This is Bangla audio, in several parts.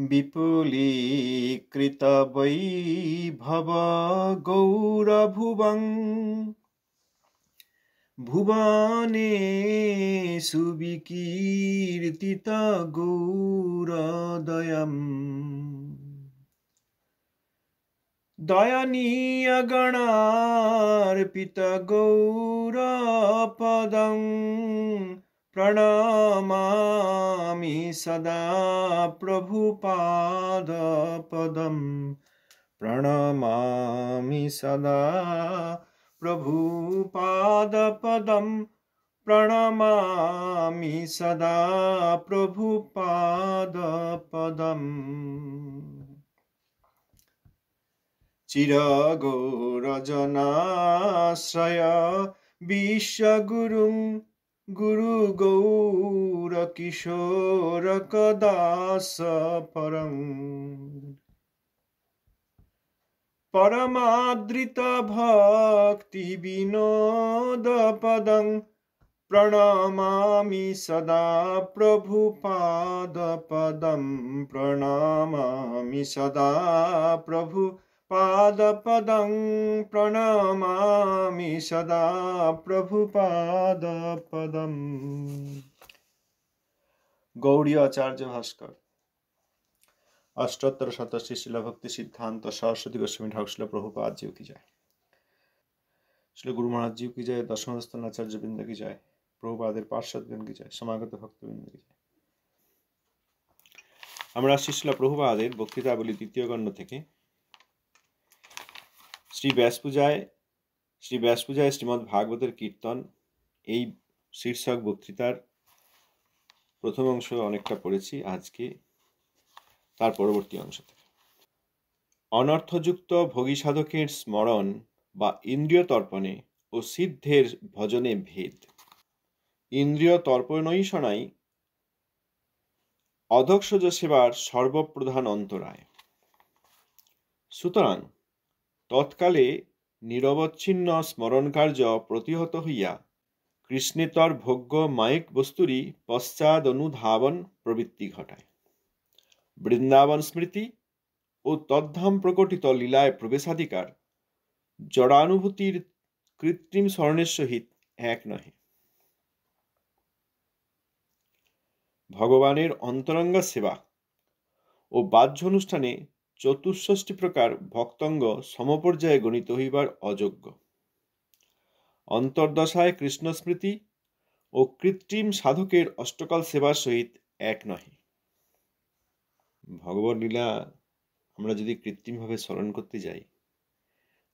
विपुलीकृत वैभव गौरभुवं भुवनेषु विकीर्तित गौरदयम् दयनीय गणार्पित गौरपदं प्रणमामि सदा प्रभुपादपदं प्रणमामि सदा प्रभुपादपदं प्रणमामि सदा प्रभुपादपदम् चिरगौरजनाश्रय विश्वगुरुं गुरुगौरकिशोरकदास परं परमादृत भक्तिविनोदपदं प्रणमामि सदा प्रभुपादपदं प्रणमामि सदा प्रभुपादपदं प्रणमामि सदा प्रभुपादपदं। गौड़ीय आचार्य भास्कर अष्टोत्तर शतश्री शिल भक्ति सिद्धांत सरस्वती गोस्वामी ठाकुर शिल प्रभुपाद जी की जय। श्री गुरु महाराज जी की जय। दशम स्थान आचार्य वृंद की जय। प्रभुपादेर पार्षदगण की जय। समागत भक्तवृंद की जय। আমরা শিল প্রভুপাদের বক্তৃতাবলী দ্বিতীয় খণ্ড থেকে শ্রী ব্যাসপূজায় শ্রীমদ্ ভাগবতের কীর্তন এই শীর্ষক বক্তৃতার প্রথম অংশ অনেকটা পড়েছি। আজকে তার পরবর্তী অংশ থেকে অনর্থযুক্ত ভোগী সাধকের স্মরণ বা ইন্দ্রিয় তর্পণে ও সিদ্ধের ভজনে ভেদ। ইন্দ্রিয় তর্পণৈষণাই অধক্ষজ সেবার সর্বপ্রধান অন্তরায়। সুতরাং তৎকালে নিরবচ্ছিন্ন স্মরণকার্য প্রতিহত হইয়া কৃষ্ণেতর ভোগ্য মায়িক বস্তুরই পশ্চাদনুধাবন প্রবৃত্তি ঘটায়। বৃন্দাবন স্মৃতি ও তদ্ধাম প্রকটিত লীলায় প্রবেশাধিকার জড়ানুভূতির কৃত্রিম স্মরণের সহিত এক নহে। ভগবানের অন্তরঙ্গ সেবা ও বাহ্য অনুষ্ঠানে চতুষ্ষষ্টি প্রকার ভক্তঙ্গ সমপর্যায়ে গণিত হইবার অযোগ্য। অন্তর্দশায় কৃষ্ণ স্মৃতি ও কৃত্রিম সাধকের অষ্টকাল সেবার সহিত এক নহে। ভগবত লীলা আমরা যদি কৃত্রিমভাবে স্মরণ করতে যাই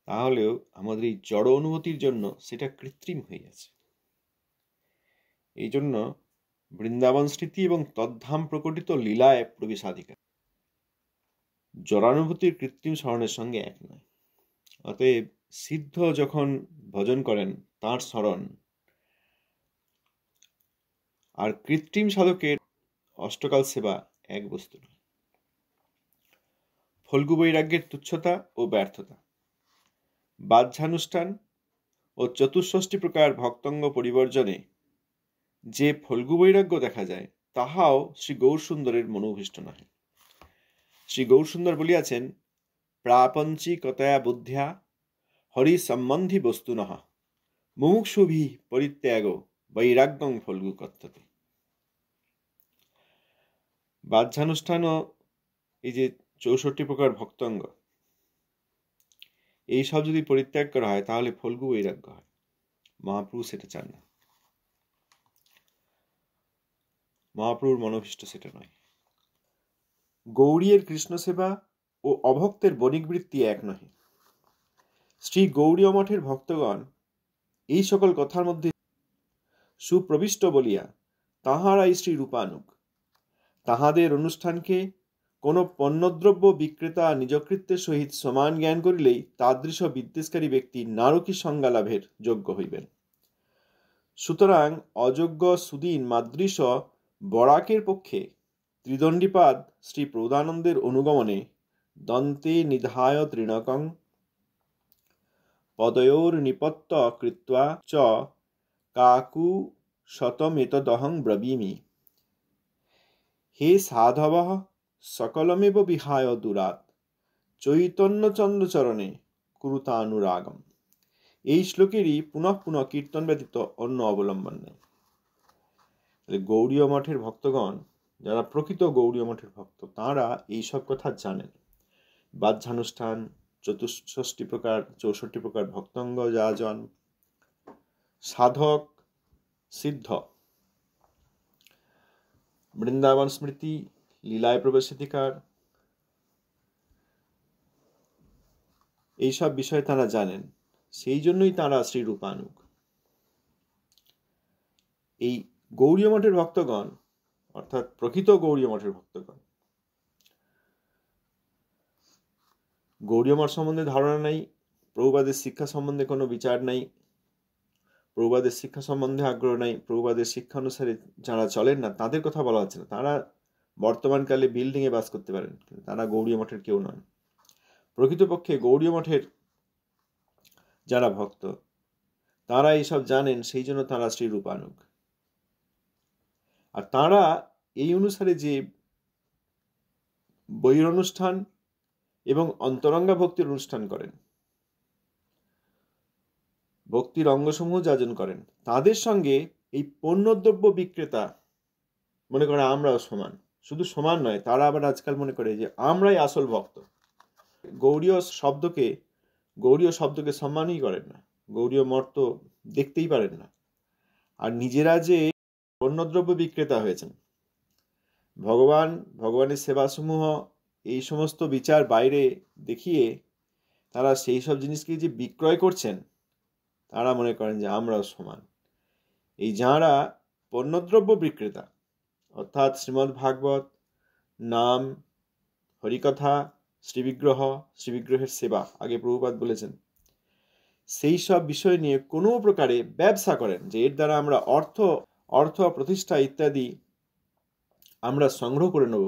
তাহলেও আমাদের এই জড় অনুভূতির জন্য সেটা কৃত্রিম হয়ে আছে। এই জন্য বৃন্দাবন স্মৃতি এবং তদ্ধাম প্রকটিত লীলায় প্রবেশাধিকার জড়ানুভূতির কৃত্রিম স্মরণের সঙ্গে এক নয়। অতএব সিদ্ধ যখন ভজন করেন তাঁর স্মরণ আর কৃত্রিম সাধকের অষ্টকাল সেবা এক বস্তু নয়। ফল্গু বৈরাগ্যের তুচ্ছতা ও ব্যর্থতা, বাহ্যানুষ্ঠান ও চতুষ্ষষ্টি প্রকার ভক্তঙ্গ পরিবর্জনে যে ফল্গু বৈরাগ্য দেখা যায় তাহাও শ্রী গৌরসুন্দরের মনোভীষ্ট নহে। শ্রী গৌরসুন্দর বলিয়াছেন, প্রাপঞ্চিকতয়া বুদ্ধ্যা হরি সম্বন্ধী বস্তুনঃ মুমুক্ষুভি পরিত্যাগ বৈরাগ্যং ফল্গু কথ্যতে। বাহ্যানুষ্ঠান ও এই যে 64 প্রকার ভক্তঙ্গ এইসব যদি পরিত্যাগ করা হয় তাহলে ফল্গু বৈরাগ্য হয়। মহাপ্রভু সেটা চান না। মহাপ্রভুর মনোভীষ্ট সেটা নয়। গৌরীয়ের কৃষ্ণ সেবা ও অভক্তের বণিকবৃত্তি এক নহে। শ্রী গৌরীয় মঠের ভক্তগণ এই সকল কথার মধ্যে সুপ্রবিষ্ট বলিয়া তাহারাই শ্রী রূপানুগ। তাহাদের অনুষ্ঠানকে কোন পণ্যদ্রব্য বিক্রেতা নিজকৃত্যের সহিত সমান জ্ঞান করিলেই তাদৃশ বিদ্বেষকারী ব্যক্তি নারকী সংজ্ঞা লাভের যোগ্য হইবেন। সুতরাং অযোগ্য সুদীন মাদৃশ বরাকের পক্ষে ত্রিদণ্ডীপাদ শ্রী প্রৌদানন্দের অনুগমনে দন্তে নিধায় তৃণকং পদয়োর নিপত্ত কৃত্বা চ কাকু শতমেতদহং ব্রবীমি। হে সাধবঃ সকলমেব বিহায় দুরাত চৈতন্যচন্দ্রচরণে কুরুতানুরাগম। এই শ্লোকেরই পুনঃ পুনঃ কীর্তন ব্যতীত অন্য অবলম্বন নেই। গৌড়ীয় মঠের ভক্তগণ, যারা প্রকৃত গৌড়ীয় মঠের ভক্ত, তাঁরা এইসব কথা জানেন। বাহ্যানুষ্ঠান, 64 প্রকার ভক্তঙ্গ যাজন, সাধক সিদ্ধ, বৃন্দাবন স্মৃতি, লীলায় প্রবেশাধিকার, এইসব বিষয়ে তারা জানেন। সেই জন্যই তারা শ্রী রূপানুগ। এই গৌড়ীয় মঠের ভক্তগণ, অর্থাৎ প্রকৃত গৌড়ীয় মঠের ভক্তগণ, গৌড়ীয় মঠ সম্বন্ধে ধারণা নাই, প্রভুপাদের শিক্ষা সম্বন্ধে কোনো বিচার নাই, প্রভুপাদের শিক্ষা সম্বন্ধে আগ্রহ নাই, প্রভুপাদের শিক্ষা অনুসারে যারা চলেন না তাদের কথা বলা হচ্ছে না। তারা বর্তমানকালে বিল্ডিংয়ে বাস করতে পারেন, তারা গৌড়ীয় মঠের কেউ নন। প্রকৃতপক্ষে গৌড়ীয় মঠের যারা ভক্ত, তারা এইসব জানেন, সেই জন্য তারা শ্রী রূপানুগ। আর তারা এই অনুসারে যে বহিরনুষ্ঠান এবং অন্তরঙ্গা ভক্তির অনুষ্ঠান করেন, ভক্তির অঙ্গসমূহ যাজন করেন, তাদের সঙ্গে এই পণ্যদ্রব্য বিক্রেতা মনে করে আমরাও সমান। শুধু সমান নয়, তারা আবার আজকাল মনে করে যে আমরাই আসল ভক্ত। গৌড়ীয় শব্দকে সম্মানই করেন না। গৌড়ীয় মঠ তো দেখতেই পারেন না। আর নিজেরা যে পণ্যদ্রব্য বিক্রেতা হয়েছেন, ভগবানের সেবাসমূহ এই সমস্ত বিচার বাইরে দেখিয়ে তারা সেই সব জিনিসকে যে বিক্রয় করছেন, তারা মনে করেন যে আমরাও সমান। এই যাঁরা পণ্যদ্রব্য বিক্রেতা, অর্থাৎ শ্রীমদ্ ভাগবত, নাম, হরিকথা, শ্রীবিগ্রহের সেবা, আগে প্রভুপাদ বলেছেন, সেই সব বিষয় নিয়ে কোনো প্রকারে ব্যবসা করেন, যে এর দ্বারা আমরা অর্থ প্রতিষ্ঠা ইত্যাদি আমরা সংগ্রহ করে নেব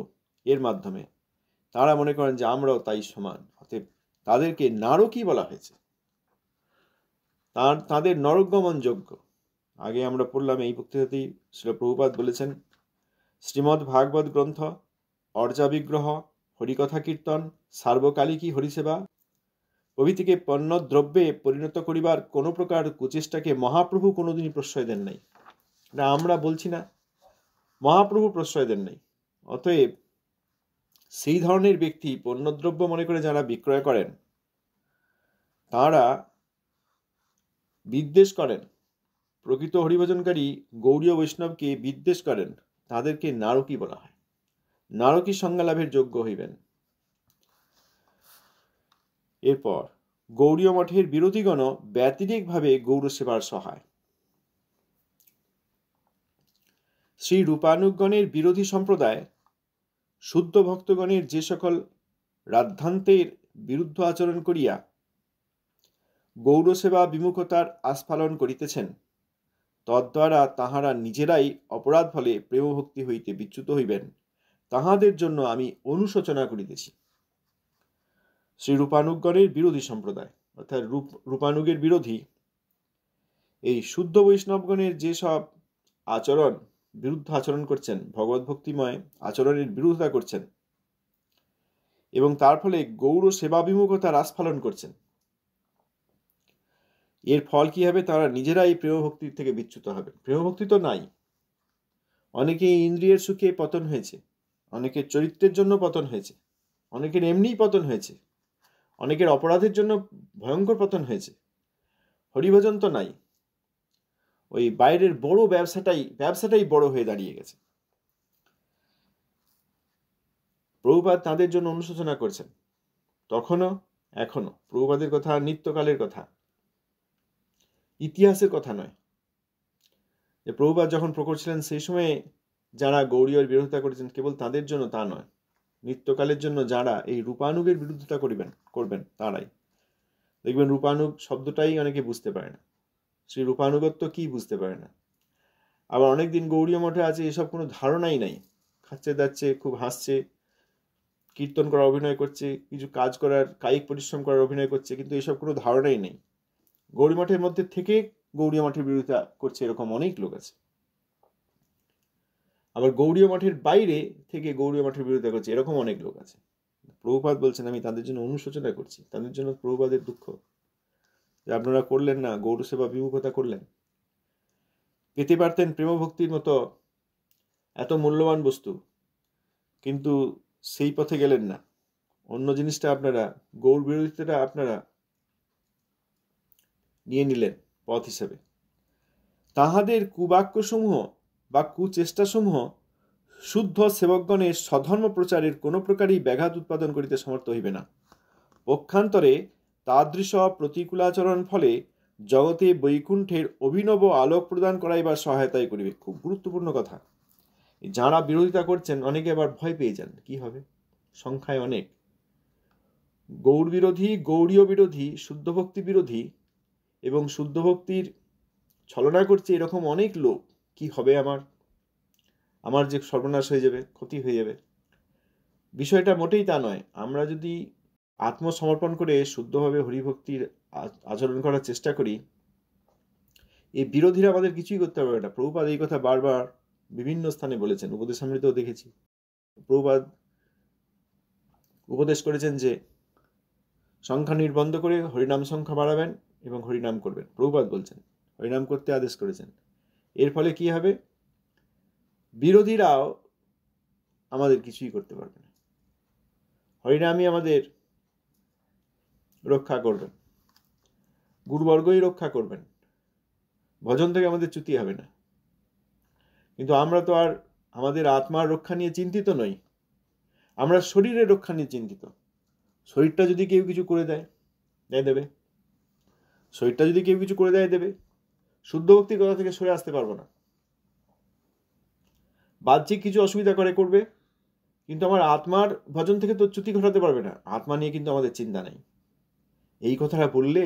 এর মাধ্যমে, তারা মনে করেন যে আমরাও তাই সমান। অতএব তাদেরকে নারকী বলা হয়েছে, তাদের নরকগমন যোগ্য। আগে আমরা পড়লাম এই বক্তৃতাতেই শ্রীল প্রভুপাদ বলেছেন, শ্রীমদ্ ভাগবত গ্রন্থ, অর্জা বিগ্রহ, হরিকথা কীর্তন, সার্বকালিকী হরিসেবা প্রভৃতিকে পণ্য দ্রব্যে পরিণত করিবার কোনো প্রকার কুচেষ্টাকে মহাপ্রভু কোনোদিনই প্রশ্রয় দেন নাই। না, আমরা বলছি না, মহাপ্রভু প্রশ্রয় দেন নাই। অতএব সেই ধরনের ব্যক্তি পণ্যদ্রব্য মনে করে যারা বিক্রয় করেন, তারা বিদ্বেষ করেন, প্রকৃত হরিভজনকারী গৌড়ীয় বৈষ্ণবকে বিদ্বেষ করেন, তাদেরকে নারকী বলা হয়। নারকী সংজ্ঞা লাভের যোগ্য হইবেন। এরপর গৌড়ীয় মঠের বিরোধীগণ ব্যতিরেকভাবে গৌর সেবার সহায়। শ্রী রূপানুগণের বিরোধী সম্প্রদায় শুদ্ধ ভক্তগণের যে সকল রাদ্ধান্তের বিরুদ্ধ আচরণ করিয়া গৌরসেবা বিমুখতার আস্ফালন করিতেছেন, তদ্দ্বারা তাহারা নিজেরাই অপরাধ ফলে প্রেমভক্তি হইতে বিচ্যুত হইবেন, তাহাদের জন্য আমি অনুশোচনা করিতেছি। শ্রী রূপানুগণের বিরোধী সম্প্রদায়, অর্থাৎ রূপানুগের বিরোধী এই শুদ্ধ বৈষ্ণবগণের যে সব বিরুদ্ধ আচরণ করছেন, ভগবত ভক্তিময় আচরণের বিরোধিতা করছেন এবং তার ফলে গৌর সেবাভিমুখতার আস্ফালন করছেন, এর ফল কি হবে? তারা নিজেরাই প্রেমভক্তির থেকে বিচ্যুত হবে। প্রেমভক্তি তো নাই। অনেকে ইন্দ্রিয়ের সুখে পতন হয়েছে, অনেকের চরিত্রের জন্য পতন হয়েছে, অনেকের এমনিই পতন হয়েছে, অনেকের অপরাধের জন্য ভয়ঙ্কর পতন হয়েছে। হরিভজন তো নাই। ওই বাইরের বড় ব্যবসাটাই বড় হয়ে দাঁড়িয়ে গেছে। প্রভুপাদ তাদের জন্য অনুশোচনা করছেন, তখনও এখনো। প্রভুপাদের কথা নিত্যকালের কথা, ইতিহাসের কথা নয়। যে প্রভুপাদ যখন প্রকট ছিলেন, সেই সময়ে যারা গৌড়ীয়র বিরোধিতা করেছেন, কেবল তাদের জন্য তা নয়, নিত্যকালের জন্য যারা এই রূপানুগের বিরোধিতা করবেন তারাই। দেখবেন রূপানুগ শব্দটাই অনেকে বুঝতে পারে না, শ্রী রূপানুগত্ব কি বুঝতে পারে না। আবার অনেকদিন গৌড়ীয় মঠে আছে, এসব কোনো ধারণাই নাই, খাচ্ছে দাচ্ছে, খুব হাসছে, কীর্তন করার অভিনয় করছে, কিছু কাজ করার, কায়িক পরিশ্রম করার অভিনয় করছে, কিন্তু এসব কোনো ধারণাই নেই। গৌড়ী মঠের মধ্যে থেকে গৌড়ীয় মঠের বিরোধিতা করছে, এরকম অনেক লোক আছে। আবার গৌড়ীয় মঠের বাইরে থেকে গৌড়ীয় মঠের বিরোধিতা করছে, এরকম অনেক লোক আছে। প্রভুপাদ বলছেন আমি তাদের জন্য অনুশোচনা করছি, তাদের জন্য প্রভুপাদের দুঃখ যে আপনারা করলেন না, গৌর সেবা বিমুখতা করলেন। পেতে পারতেন প্রেমভক্তির মতো এত মূল্যবান বস্তু, কিন্তু সেই পথে গেলেন না। অন্য জিনিসটা আপনারা, গৌর বিরোধিতাটা আপনারা নিয়ে নিলেন পথ হিসেবে। তাহাদের কুবাক্যসমূহ বা কুচেষ্টাসমূহ শুদ্ধ সেবকগণের স্বধর্ম প্রচারের কোনো প্রকারই ব্যাঘাত উৎপাদন করিতে সমর্থ হইবে না। পক্ষান্তরে তাদৃশ প্রতিকূলাচরণ ফলে জগতে বৈকুণ্ঠের অভিনব আলোক প্রদান করাইবার সহায়তাই করিবে। খুব গুরুত্বপূর্ণ কথা। যারা বিরোধিতা করছেন অনেকে আবার ভয় পেয়ে যান, কি হবে, সংখ্যায় অনেক। গৌর বিরোধী, গৌড়ীয় বিরোধী, শুদ্ধ ভক্তি বিরোধী এবং শুদ্ধ ভক্তির ছলনা করছে এরকম অনেক লোক, কি হবে আমার যে সর্বনাশ হয়ে যাবে, ক্ষতি হয়ে যাবে। বিষয়টা মোটেই তা নয়। আমরা যদি আত্মসমর্পণ করে শুদ্ধভাবে হরিভক্তির আচরণ করার চেষ্টা করি, এই বিরোধীরা আমাদের কিছুই করতে পারবে না। প্রভুপাদ এই কথা বারবার বিভিন্ন স্থানে বলেছেন, উপদেশামৃতেও দেখেছি। প্রভুপাদ উপদেশ করেছেন যে সংখ্যা নির্বন্ধ করে হরিনাম সংখ্যা বাড়াবেন এবং হরিনাম করবেন। প্রভুপাদ বলছেন, হরিনাম করতে আদেশ করেছেন। এর ফলে কি হবে, বিরোধীরাও আমাদের কিছুই করতে পারবে না। হরিনামই আমাদের রক্ষা করবেন, গুরুবর্গই রক্ষা করবেন, ভজন থেকে আমাদের চ্যুতি হবে না। কিন্তু আমরা তো আর আমাদের আত্মার রক্ষা নিয়ে চিন্তিত নই, আমরা শরীরের রক্ষা নিয়ে চিন্তিত। শরীরটা যদি কেউ কিছু করে দেয় দেবে, শরীরটা যদি কেউ কিছু করে দেবে। শুদ্ধ ভক্তির কথা থেকে সরে আসতে পারবো না। বাহ্যিক কিছু অসুবিধা করবে, কিন্তু আমার আত্মার ভজন থেকে তো চ্যুতি ঘটাতে পারবে না। আত্মা নিয়ে কিন্তু আমাদের চিন্তা নেই। এই কথাটা বললে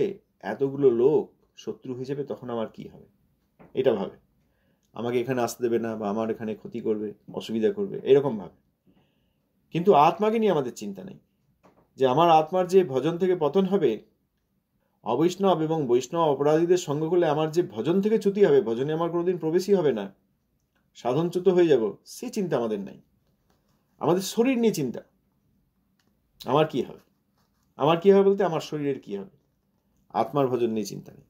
এতগুলো লোক শত্রু হয়ে যাবে, তখন আমার কি হবে, এটা ভাবে। আমাকে এখানে আসতে দেবে না, বা আমার এখানে ক্ষতি করবে, অসুবিধা করবে, এরকম ভাবে। কিন্তু আত্মাকে নিয়ে আমাদের চিন্তা নেই, যে আমার আত্মার যে ভজন থেকে পতন হবে, অবৈষ্ণব এবং বৈষ্ণব অপরাধীদের সঙ্গ করলে আমার যে ভজন থেকে চ্যুতি হবে, ভজনে আমার কোনোদিন প্রবেশই হবে না, সাধনচ্যুত হয়ে যাব, সে চিন্তা আমাদের নাই। আমাদের শরীর নিয়ে চিন্তা, আমার কি হবে, আমার কি হবে বলতে আমার শরীরের কি হবে, আত্মার ভজন নিয়ে চিন্তা নেই।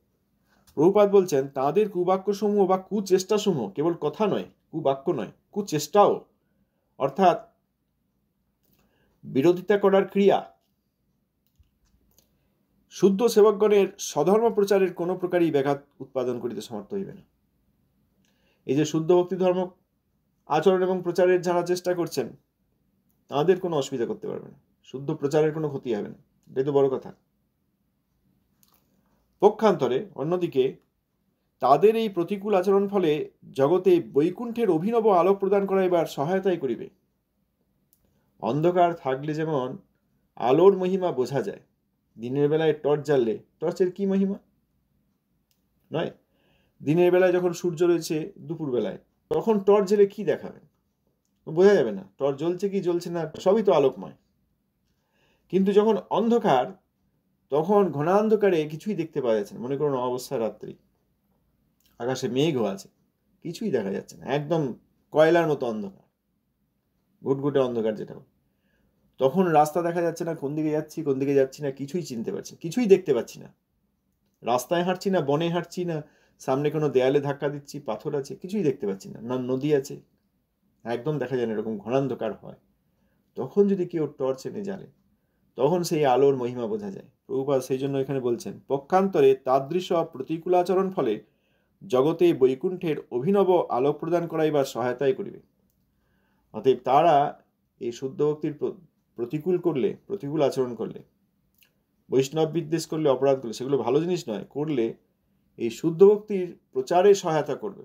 প্রভুপাদ বলছেন তাঁদের কুবাক্যসমূহ বা কুচেষ্টাসমূহ কেবল কথা নয়, কুবাক্য নয়, কুচেষ্টাও, অর্থাৎ বিরোধিতা করার ক্রিয়া, শুদ্ধ সেবকগণের স্বধর্ম প্রচারের কোনো প্রকারই ব্যাঘাত উৎপাদন করিতে সমর্থ হইবে না। এই যে শুদ্ধ ভক্তি ধর্ম আচরণ এবং প্রচারের যারা চেষ্টা করছেন, তাদের কোনো অসুবিধা করতে পারবে না, শুদ্ধ প্রচারের কোনো ক্ষতি হবে না। এটাই তো বড় কথা। পক্ষান্তরে অন্যদিকে তাদের এই প্রতিকূল আচরণ ফলে জগতে বৈকুণ্ঠের অভিনব আলোক প্রদান করাইবার সহায়তাই করিবে। অন্ধকার থাকলে যেমন আলোর মহিমা বোঝা যায়, দিনের বেলায় টর্চ জ্বাললে টর্চের কি মহিমা নয়, দিনের বেলায় যখন সূর্য রয়েছে দুপুর বেলায়, তখন টর্চ জ্বেলে কি দেখাবে, বোঝা যাবে না টর্চ জ্বলছে কি জ্বলছে না, সবই তো আলোকময়। কিন্তু যখন অন্ধকার, তখন ঘনান্ধকারে কিছুই দেখতে পাওয়া যাচ্ছে না। মনে করুন অমাবস্যা রাত্রি, আকাশে মেঘও আছে, কিছুই দেখা যাচ্ছে না, একদম কয়লার মতো অন্ধকার, ঘুটঘুটে অন্ধকার যেটা। তখন রাস্তা দেখা যাচ্ছে না, কোন দিকে যাচ্ছি কোন দিকে যাচ্ছি না কিছুই চিনতে পারছি, কিছুই দেখতে পাচ্ছি না। রাস্তায় হাঁটছি না, বনে হাঁটছি না, সামনে কোনো দেয়ালে ধাক্কা দিচ্ছি, পাথর আছে, কিছুই দেখতে পাচ্ছি না, না নদী আছে, একদম দেখা যায় না, এরকম ঘনান্ধকার হয়। তখন যদি কেউ টর্চ এনে জ্বালে, তখন সেই আলোর মহিমা বোঝা যায়। প্রভুপাদ সেই জন্য এখানে বলছেন, পক্ষান্তরে তাদৃশ প্রতিকূলাচরণ ফলে জগতে বৈকুণ্ঠের অভিনব আলোক প্রদান করাইবার সহায়তাই করিবে। অতএব তারা এই শুদ্ধ ভক্তির প্রতিকূল করলে, প্রতিকূল আচরণ করলে, বৈষ্ণব বিদ্বেষ করলে, অপরাধ করলে, সেগুলো ভালো জিনিস নয়, করলে এই শুদ্ধ ভক্তির প্রচারে সহায়তা করবে,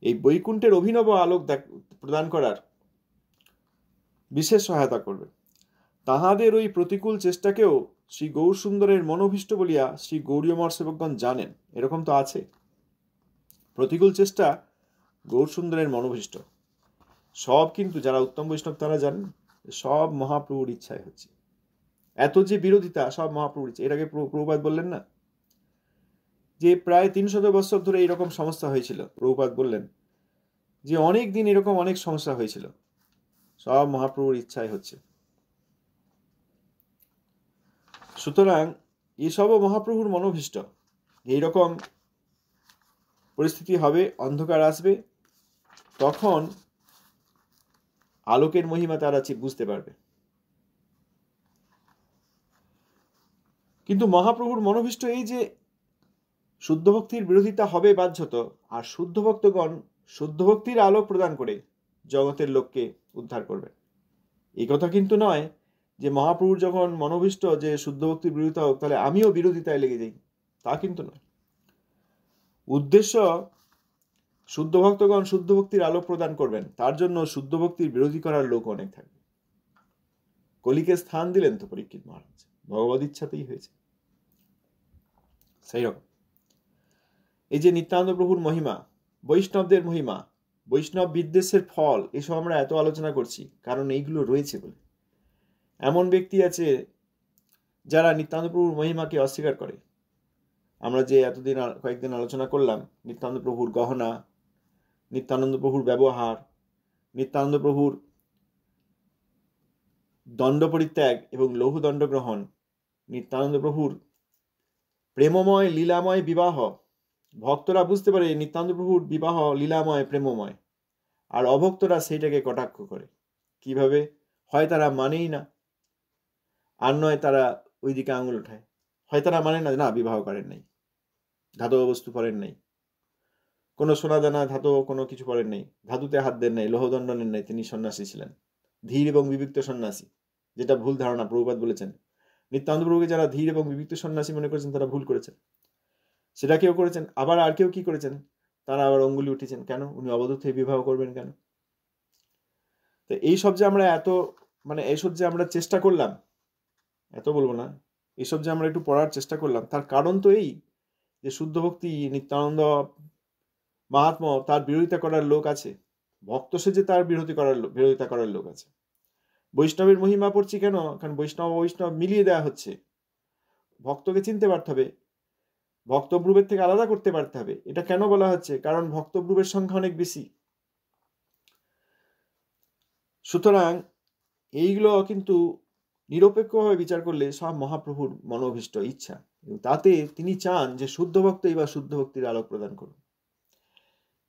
এই বৈকুণ্ঠের অভিনব আলোক প্রদান করার বিশেষ সহায়তা করবে। তাহাদের ওই প্রতিকূল চেষ্টাকেও শ্রী গৌর সুন্দরের মনোভীষ্ট বলিয়া শ্রী গৌরীয় মঠ সেবকগণ জানেন। এরকম তো আছে, প্রতিকূল চেষ্টা গৌর সুন্দরের মনোভীষ্ট সব, কিন্তু যারা উত্তম বৈষ্ণব তারা জানেন সব মহাপ্রভুর ইচ্ছায় হচ্ছে। এত যে বিরোধিতা সব মহাপ্রভুর ইচ্ছা। এর আগে প্রভুপাদ বললেন না যে প্রায় 300 বছর ধরে এইরকম সমস্যা হয়েছিল। প্রভুপাদ বললেন যে অনেক দিন এরকম অনেক সমস্যা হয়েছিল, সব মহাপ্রভুর ইচ্ছায় হচ্ছে। সুতরাং এসবও মহাপ্রভুর মনোভীষ্ট। এইরকম পরিস্থিতি হবে, অন্ধকার আসবে, তখন আলোকের মহিমা তারা বুঝতে পারবে। কিন্তু মহাপ্রভুর মনোভীষ্ট এই যে শুদ্ধ ভক্তির বিরোধিতা হবে বাধ্যত, আর শুদ্ধ ভক্তগণ শুদ্ধ ভক্তির আলো প্রদান করে জগতের লোককে উদ্ধার করবে। এই কথা কিন্তু নয় যে মহাপ্রভুর যখন মনোভীষ্ট যে শুদ্ধ ভক্তির বিরোধিতা হোক তাহলে আমিও বিরোধিতায় লেগে যাই, তা কিন্তু নয়। উদ্দেশ্য শুদ্ধ ভক্তগণ শুদ্ধ ভক্তির আলো প্রদান করবেন, তার জন্য শুদ্ধ ভক্তির বিরোধী করার লোক অনেক থাকবে। কলিকে স্থান দিলেন তো পরীক্ষিত মহারাজ, ভগবদ ইচ্ছাতেই হয়েছে। সেই রকম এই যে নিত্যানন্দ প্রভুর মহিমা, বৈষ্ণবদের মহিমা, বৈষ্ণব বিদ্বেষের ফল, এসব আমরা এত আলোচনা করছি কারণ এইগুলো রয়েছে বলে। এমন ব্যক্তি আছে যারা নিত্যানন্দ প্রভুর মহিমাকে অস্বীকার করে। আমরা যে এতদিন কয়েকদিন আলোচনা করলাম নিত্যানন্দ প্রভুর গহনা, নিত্যানন্দ প্রভুর ব্যবহার, নিত্যানন্দ প্রভুর দণ্ড পরিত্যাগ এবং লৌহ দণ্ড গ্রহণ, নিত্যানন্দ প্রভুর প্রেমময় লীলাময় বিবাহ, ভক্তরা বুঝতে পারে নিত্যানন্দ প্রভুর বিবাহ লীলাময় প্রেমময়, আর অভক্তরা সেইটাকে কটাক্ষ করে। কিভাবে? হয় তারা মানেই না, আর নয় তারা ওই দিকে আঙুল ওঠায়। হয় তারা মানে না, না বিবাহ করেন নাই, ধাতব বস্তু পরেন নাই, কোনো সোনা দানা ধাতু কোনো কিছু পরেন নাই, ধাতুতে হাত দেন নাই, লৌহদণ্ড নেন নাই, তিনি সন্ন্যাসী ছিলেন, ধীর এবং বিবিক্ত সন্ন্যাসী, যেটা ভুল ধারণা। প্রভুপাদ বলেছেন নিত্যানন্দ প্রভুকে যারা ধীর এবং বিবিক্ত সন্ন্যাসী মনে করেছেন তারা ভুল করেছেন। সেটা কেউ করেছেন, আবার আর কেউ কি করেছেন, তারা আবার অঙ্গুলি উঠেছেন, কেন উনি অবধূত হয়ে বিবাহ করবেন কেন? তো এইসব যে আমরা এইসব যে আমরা চেষ্টা করলাম, এত বলবো না, এইসব যে আমরা একটু পড়ার চেষ্টা করলাম, তার কারণ তো এই যে শুদ্ধ ভক্তি নিত্যানন্দ মাহাত্ম্য তার বিরোধিতা করার লোক আছে, ভক্ত সেজে তার বিরোধিতা করার লোক আছে। বৈষ্ণবের মহিমা পড়ছি কেন? কারণ বৈষ্ণব মিলিয়ে দেওয়া হচ্ছে। ভক্তকে চিনতে পারতে হবে, ভক্তব্রুবের থেকে আলাদা করতে পারতে হবে। এটা কেন বলা হচ্ছে? কারণ ভক্তব্রুবের সংখ্যা অনেক বেশি। সুতরাং এইগুলো কিন্তু নিরপেক্ষভাবে বিচার করলে সব মহাপ্রভুর মনোভীষ্ট ইচ্ছা, তাতে তিনি চান যে শুদ্ধ ভক্তই বা শুদ্ধ ভক্তির আলোক প্রদান করুন।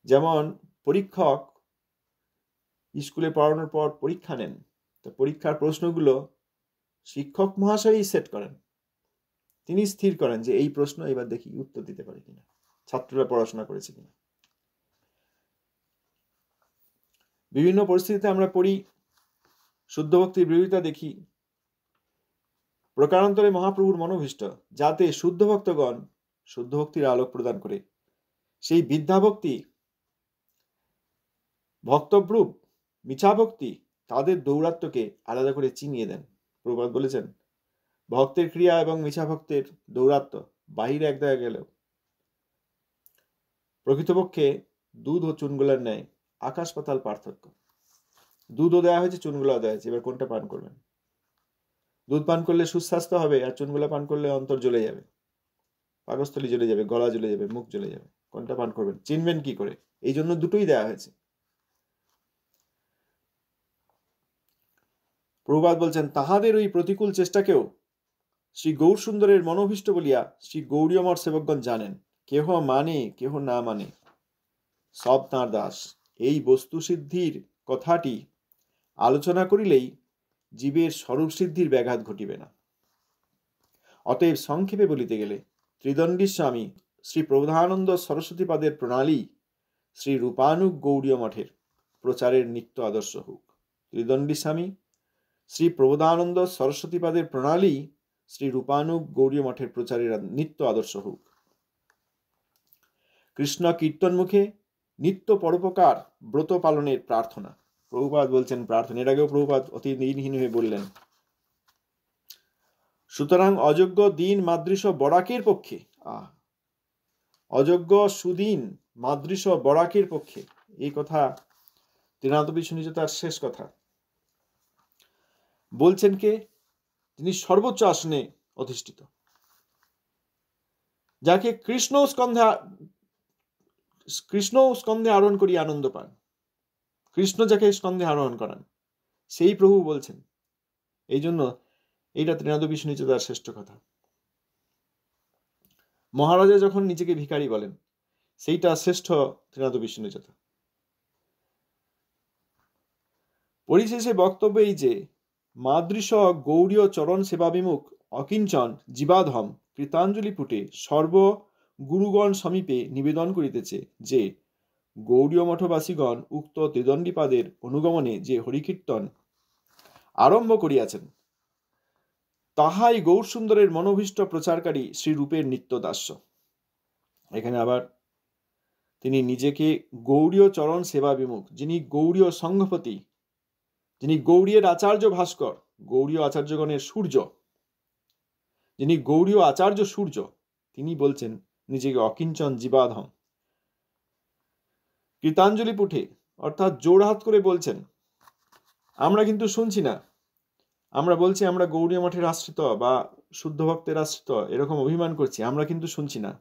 যেমন পরীক্ষক স্কুলে পড়ানোর পর পরীক্ষা নেন, তো পরীক্ষার প্রশ্নগুলো শিক্ষক মহাশয়ই সেট করেন, তিনি স্থির করেন যে এই প্রশ্ন এবার দেখি উত্তর দিতে পারে কিনা, ছাত্ররা পড়াশোনা করেছে কিনা। বিভিন্ন পরিস্থিতিতে আমরা পড়ি, শুদ্ধ ভক্তির বিরোধিতা দেখি, প্রকারান্তরে মহাপ্রভুর মনোভীষ্ট যাতে শুদ্ধ ভক্তগণ শুদ্ধ ভক্তির আলোক প্রদান করে সেই বিদ্যা ভক্তি, ভক্তব্রুব, মিছা ভক্তি, তাদের দৌরাত্ম্যকে আলাদা করে চিনিয়ে দেন। প্রভুপাদ বলেছেন ভক্তের ক্রিয়া এবং মিছা ভক্তের দৌরাত্ম্য বাহিরে এক জায়গায় গেলেও প্রকৃতপক্ষে দুধ ও চুনগুলার ন্যায় আকাশ পাতাল পার্থক্য। দুধও দেওয়া হয়েছে, চুনগুলাও দেওয়া হয়েছে, এবার কোনটা পান করবেন? দুধ পান করলে সুস্বাস্থ্য হবে, আর চুনগুলা পান করলে অন্তর জ্বলে যাবে, পাকস্থলী জ্বলে যাবে, গলা জ্বলে যাবে, মুখ জ্বলে যাবে। কোনটা পান করবেন? চিনবেন কি করে? এই জন্য দুটোই দেওয়া হয়েছে। প্রভুপাদ বলছেন তাহাদের ওই প্রতিকূল চেষ্টাকেও শ্রী গৌর সুন্দরের মনোভীষ্ট বলিয়া শ্রী গৌরীয়মঠ সেবকগণ জানেন, কেহ মানে কেহ না মানে সব তাঁর দাস। এই বস্তু সিদ্ধির কথাটি আলোচনা করিলেই জীবের স্বরূপ সিদ্ধির ব্যাঘাত ঘটিবে না। অতএব সংক্ষেপে বলিতে গেলে ত্রিদণ্ডী স্বামী শ্রী প্রবোধানন্দ সরস্বতীপাদের প্রণালী শ্রী রূপানুগ গৌড়ীয় মঠের প্রচারের নিত্য আদর্শ হোক। ত্রিদণ্ডী স্বামী শ্রী প্রবোধানন্দ সরস্বতীপাদের প্রণালী শ্রী রূপানুগ গৌড়ীয় মঠের প্রচারের নিত্য আদর্শ হোক। কৃষ্ণ কীর্তন মুখে নিত্য পরোপকার ব্রত পালনের প্রার্থনা। প্রভুপাদ বলছেন প্রার্থনা, এর আগেও প্রভুপাদ অতি দিনহীন হয়ে বললেন। সুতরাং অযোগ্য দিন মাদৃশ বরাকের পক্ষে, অযোগ্য সুদিন মাদৃশ বরাকের পক্ষে, এই কথা ত্রিনাথ শুনেছে, তার শেষ কথা বলছেন কে? তিনি সর্বোচ্চ আসনে অধিষ্ঠিত, যাকে কৃষ্ণ স্কন্ধে আরোহণ করি আনন্দ পান। কৃষ্ণ যাকে স্কন্ধে আরোহণ করান সেই প্রভু বলছেন। এই জন্য এইটা ত্রিনাদ বিষ্ণু নিচতার শ্রেষ্ঠ কথা। মহারাজা যখন নিজেকে ভিখারি বলেন, সেইটা শ্রেষ্ঠ ত্রিনাদ বিষ্ণু নিচতা। পরিশেষে বক্তব্য এই যে, মাদৃশ গৌড়ীয় চরণ সেবাবিমুখ অকিঞ্চন জীবাধম কৃতাঞ্জলি পুটে সর্ব গুরুগণ সমীপে নিবেদন করিতেছে যে, গৌড়ীয় মঠবাসীগণ উক্ত ত্রিদণ্ডীপাদের অনুগমনে যে হরিকীর্তন আরম্ভ করিয়াছেন, তাহাই গৌরসুন্দরের মনোভীষ্ট প্রচারকারী শ্রীরূপের নিত্যদাস্য। এখানে আবার তিনি নিজেকে গৌড়ীয় চরণ সেবা বিমুখ, যিনি গৌড়ীয় সংঘপতি, যিনি গৌড়ীয় আচার্য ভাস্কর, গৌড়ীয় আচার্যগণের সূর্য, যিনি গৌড়ীয় আচার্য সূর্য, তিনি বলছেন নিজেকে অকিঞ্চন জীবাধম কৃতাঞ্জলি পুঠে, অর্থাৎ জোড়হাত করে বলছেন, আমরা কিন্তু শুনছি না, আমরা বলছি আমরা গৌড়ীয় মঠের আশ্রিত বা শুদ্ধ ভক্তের আশ্রিত, এরকম অভিমান করছি, আমরা কিন্তু শুনছি না।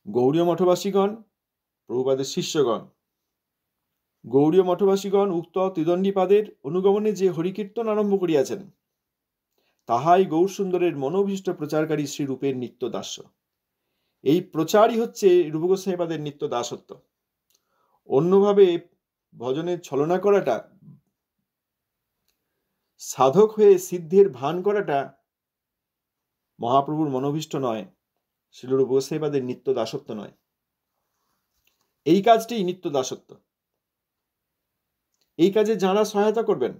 গৌড়ীয় মঠবাসীগণ প্রভুপাদের শিষ্যগণ, গৌড়ীয় মঠবাসীগণ উক্ত ত্রিদণ্ডীপাদের অনুগমনে যে হরিকীর্তন আরম্ভ করিয়াছেন, তাহাই গৌরসুন্দরের মনোভীষ্ট প্রচারকারী শ্রীরূপের নিত্য দাস্য। এই প্রচারই হচ্ছে রূপগোস্বামীপাদের নিত্য দাসত্ব। অন্যভাবে ভজনের ছলনা করাটা, সাধক হয়ে সিদ্ধের ভান করাটা মহাপ্রভুর মনোভীষ্ট নয়, শ্রী রূপগোস্বামীপাদের নিত্য দাসত্ব নয়। এই কাজটি নিত্য দাসত্ব। এই কাজে যারা সহায়তা করবেন,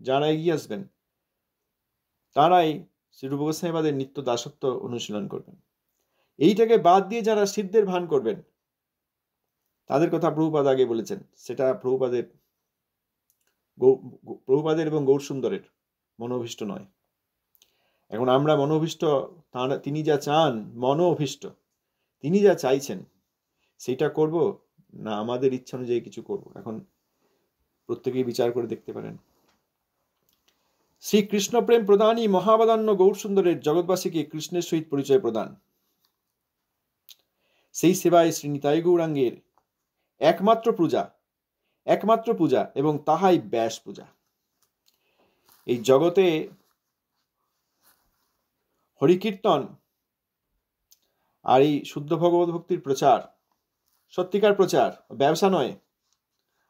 যারা এগিয়ে আসবেন, তারাই শ্রী রূপগোস্বামীপাদের নিত্য দাসত্ব অনুশীলন করবেন। এইটাকে বাদ দিয়ে যারা সিদ্ধের ভান করবেন, তাদের কথা প্রভুপাদ আগে বলেছেন, সেটা প্রভুপাদের এবং গৌরসুন্দরের মনোভীষ্ট নয়। এখন আমরা মনোভীষ্ট, তিনি যা চান, মনোভীষ্ট, তিনি যা চাইছেন সেটা করব না আমাদের ইচ্ছা অনুযায়ী কিছু করব, এখন প্রত্যেকেই বিচার করে দেখতে পারেন। শ্রী কৃষ্ণ প্রেম প্রদানই মহাবদান্য গৌরসুন্দরের জগৎবাসীকে কৃষ্ণের সহিত পরিচয় প্রদান। সেই সেবায় শ্রী নিতাই গৌরাঙ্গের একমাত্র পূজা এবং তাহাই ব্যাস পূজা। এই জগতে হরিকীর্তন আর এই শুদ্ধ ভগবত ভক্তির প্রচার, সত্যিকার প্রচার, ব্যবসা নয়।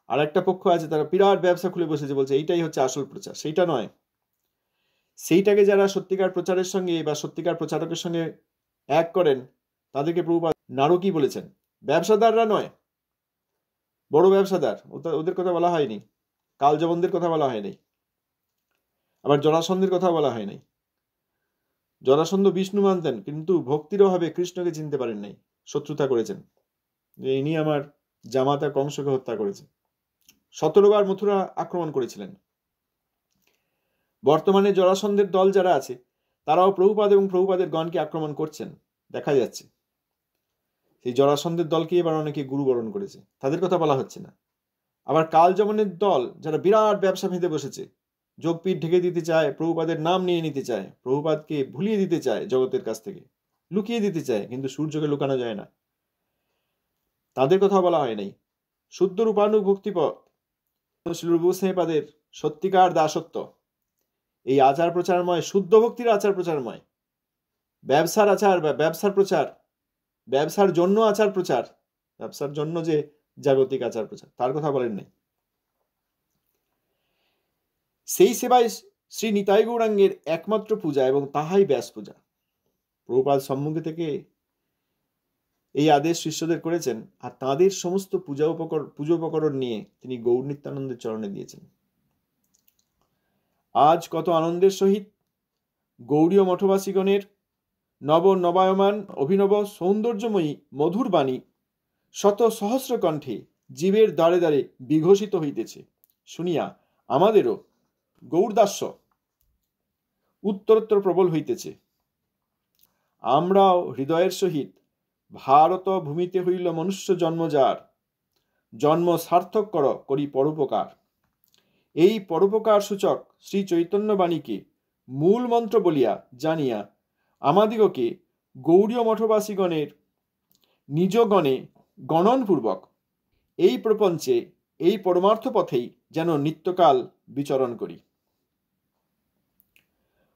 আর একটা পক্ষ আছে, তারা বিরাট ব্যবসা খুলে বসেছে, বলছে এইটাই হচ্ছে আসল প্রচার। সেইটা নয়। সেইটাকে যারা সত্যিকার প্রচারের সঙ্গে বা সত্যিকার প্রচারকের সঙ্গে এক করেন, তাদেরকে প্রভুপাদ নারকী বলেছেন। ব্যবসাদাররা নয়, বড় ব্যবসাদার, ওদের কথা বলা হয়নি, কালজবনদের কথা বলা হয়নি, আবার জরাসন্ধের কথা বলা হয় নাই। জরাসন্ধ বিষ্ণু মানতেন, কিন্তু ভক্তির অভাবে কৃষ্ণকে চিনতে পারেন নাই, শত্রুতা করেছেন যে ইনি আমার জামাতা কংসকে হত্যা করেছে। 17 বার মথুরা আক্রমণ করেছিলেন। বর্তমানে জরাসন্ধের দল যারা আছে, তারাও প্রভুপাদ এবং প্রভুপাদের গণকে আক্রমণ করছেন, দেখা যাচ্ছে। সেই জরাসন্ধের দলকে এবার অনেকে গুরুবরণ করেছে, তাদের কথা বলা হচ্ছে না। আবার কালজবনের দল যারা বিরাট ব্যবসা ভেঁধে বসেছে, যোগপীঠ ঢেকে দিতে চায়, প্রভুপাদের নাম নিয়ে নিতে চায়, প্রভুপাদকে ভুলিয়ে দিতে চায়, জগতের কাছ থেকে লুকিয়ে দিতে চায়, কিন্তু সূর্যকে লুকানো যায় না, তাদের কথা বলা হয় নাই। শুদ্ধ রূপানুভক্তিপদ শ্রী রূপগোস্বামীপাদের সত্যিকার দাসত্ব, এই আচার প্রচারময়, শুদ্ধ ভক্তির আচার প্রচারময়, ব্যবসার আচার বা ব্যবসার প্রচার, ব্যবসার জন্য আচার প্রচার, ব্যবসার জন্য যে জাগতিক আচার প্রচার, তার কথা বলেন নাই। সেই সেবায় শ্রী নিতাই গৌরাঙ্গের একমাত্র পূজা এবং তাহাই ব্যাস পূজা। প্রভুপাদ সম্মুখে থেকে এই আদেশ শিষ্যদের করেছেন, আর তাঁদের সমস্ত পুজো উপকরণ নিয়ে তিনি গৌর নিত্যানন্দের চরণে দিয়েছেন। আজ কত আনন্দের সহিত গৌড়ীয় মঠবাসীগণের নবায়মান অভিনব সৌন্দর্যময়ী মধুর বাণী শত সহস্র কণ্ঠে জীবের দ্বারে দ্বারে বিঘোষিত হইতেছে শুনিয়া আমাদেরও গৌরদাস্য উত্তরোত্তর প্রবল হইতেছে। আমরাও হৃদয়ের সহিত ভারত ভূমিতে হইল মনুষ্য জন্ম, যার জন্ম সার্থক করি পরোপকার। এই পরোপকার সূচক শ্রী চৈতন্য বাণীকে মূল মন্ত্র বলিয়া জানিয়া আমাদিগকে গৌড়ীয় মঠবাসীগণের নিজগণে গণনপূর্বক এই প্রপঞ্চে এই পরমার্থ পথেই যেন নিত্যকাল বিচরণ করি।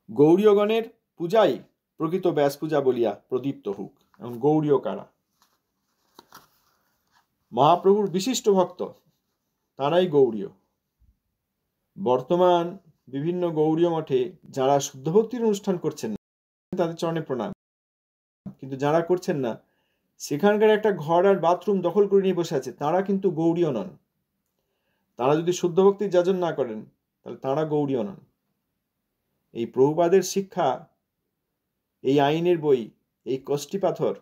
গৌরীয়গণের পূজাই প্রকৃত ব্যাস পূজা বলিয়া প্রদীপ্ত হোক। এবং গৌরীয় কারা? মহাপ্রভুর বিশিষ্ট ভক্ত, তারাই গৌরীয়। বর্তমান বিভিন্ন গৌরীয় মঠে যারা শুদ্ধ ভক্তির অনুষ্ঠান করছেন তাদের চরণে প্রণাম, কিন্তু যারা করছেন না সেখানকার একটা ঘর আর বাথরুম দখল করে নিয়ে বসে আছে, তারা কিন্তু গৌরীয় নন। তারা যদি শুদ্ধ ভক্তির যাজন না করেন তাহলে তারা গৌরীয় নন। এই প্রভুপাদের শিক্ষা, এই আইনের বই, এই কষ্টি পাথর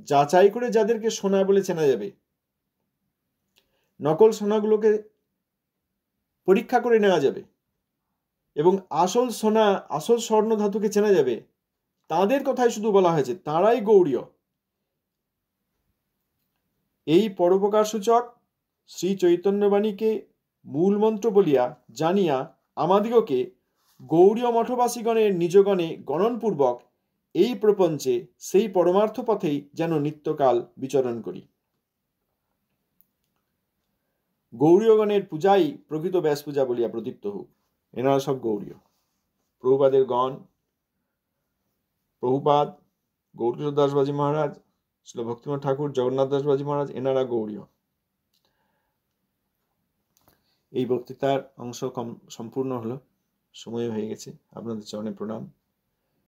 যাচাই করে যাদেরকে সোনা বলে চেনা যাবে, নকল সোনাগুলোকে পরীক্ষা করে নেওয়া যাবে এবং আসল সোনা, আসল স্বর্ণ ধাতুকে চেনা যাবে, তাদের কথাই শুধু বলা হয়েছে, তারাই গৌরীয়। এই পরোপকার সূচক শ্রী চৈতন্যবাণীকে মূল মন্ত্র বলিয়া জানিয়া আমাদিগকে গৌরীয় মঠবাসীগণের নিজগণে গণনপূর্বক এই প্রপঞ্চে সেই পরমার্থ পথেই যেন নিত্যকাল বিচরণ করি। গৌরীয়গণের পূজাই প্রকৃত ব্যাস পূজা বলিয়া প্রদীপ্ত হোক। এনারা সব গৌরীয়। প্রভুপাদের গণ, প্রভুপাদ, গৌরকিশোর দাসবাজি মহারাজ, শ্রী ভক্তিনাথ ঠাকুর, জগন্নাথ দাসবাজি মহারাজ, এনারা গৌরীয়। এই বক্তৃতার অংশ সম্পূর্ণ হলো, সময় হয়ে গেছে। আপনাদের চরণে প্রণাম।